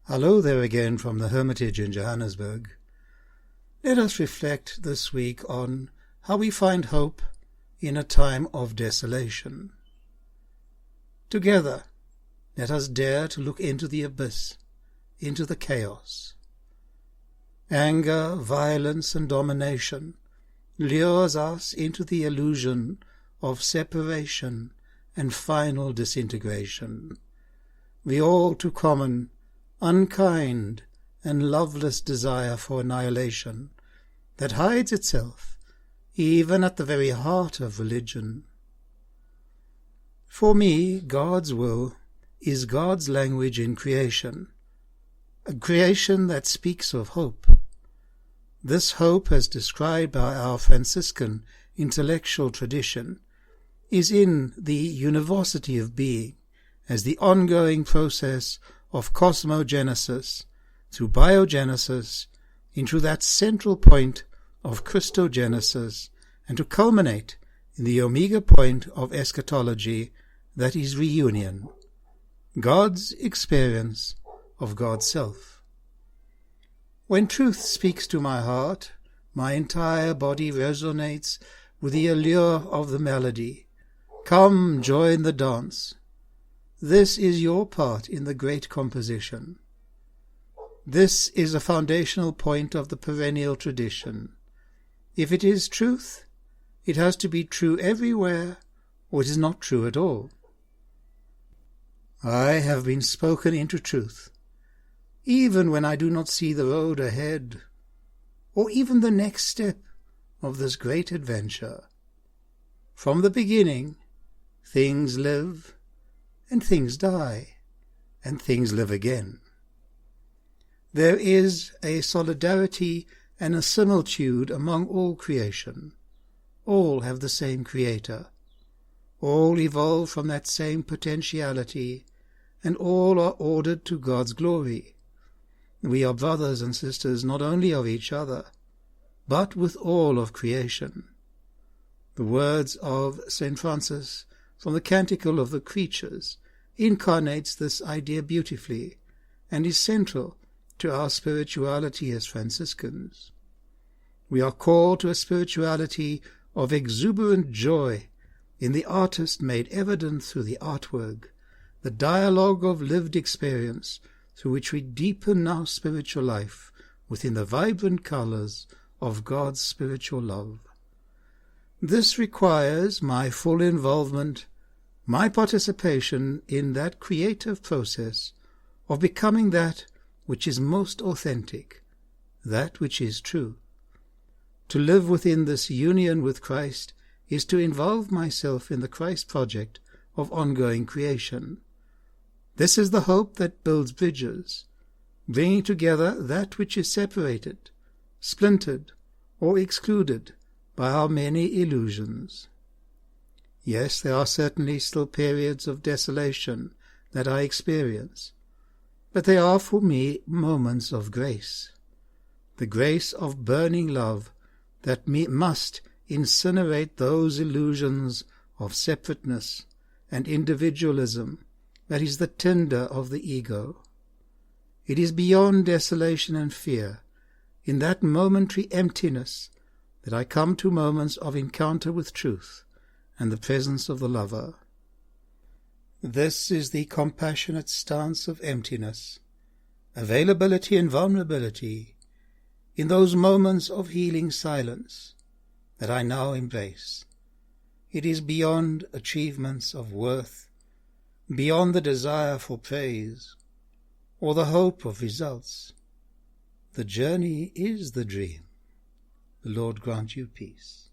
Hello there again from the Hermitage in Johannesburg. Let us reflect this week on how we find hope in a time of desolation. Together, let us dare to look into the abyss, into the chaos. Anger, violence, and domination lures us into the illusion of separation and final disintegration. The all too common, unkind and loveless desire for annihilation that hides itself even at the very heart of religion. For me, God's will is God's language in creation, a creation that speaks of hope. This hope, as described by our Franciscan intellectual tradition, is in the univocity of being as the ongoing process of cosmogenesis through biogenesis into that central point of Christogenesis, and to culminate in the omega point of eschatology, that is reunion, God's experience of God's self. When truth speaks to my heart, my entire body resonates with the allure of the melody. Come, join the dance. This is your part in the great composition. This is a foundational point of the perennial tradition. If it is truth, it has to be true everywhere, or it is not true at all. I have been spoken into truth, even when I do not see the road ahead, or even the next step of this great adventure. From the beginning, things live, and things die, and things live again. There is a solidarity and a similitude among all creation. All have the same Creator. All evolve from that same potentiality, and all are ordered to God's glory. We are brothers and sisters not only of each other, but with all of creation. The words of St. Francis from the Canticle of the Creatures incarnates this idea beautifully, and is central to our spirituality as Franciscans. We are called to a spirituality of exuberant joy in the artist made evident through the artwork, the dialogue of lived experience through which we deepen our spiritual life within the vibrant colors of God's spiritual love. This requires my full involvement, my participation in that creative process of becoming that which is most authentic, that which is true. To live within this union with Christ is to involve myself in the Christ project of ongoing creation. This is the hope that builds bridges, bringing together that which is separated, splintered, or excluded by our many illusions. Yes, there are certainly still periods of desolation that I experience, but they are for me moments of grace, the grace of burning love that must incinerate those illusions of separateness and individualism that is the tinder of the ego. It is beyond desolation and fear, in that momentary emptiness, that I come to moments of encounter with truth and the presence of the lover. This is the compassionate stance of emptiness, availability and vulnerability, in those moments of healing silence that I now embrace. It is beyond achievements of worth, beyond the desire for praise, or the hope of results. The journey is the dream. The Lord grant you peace.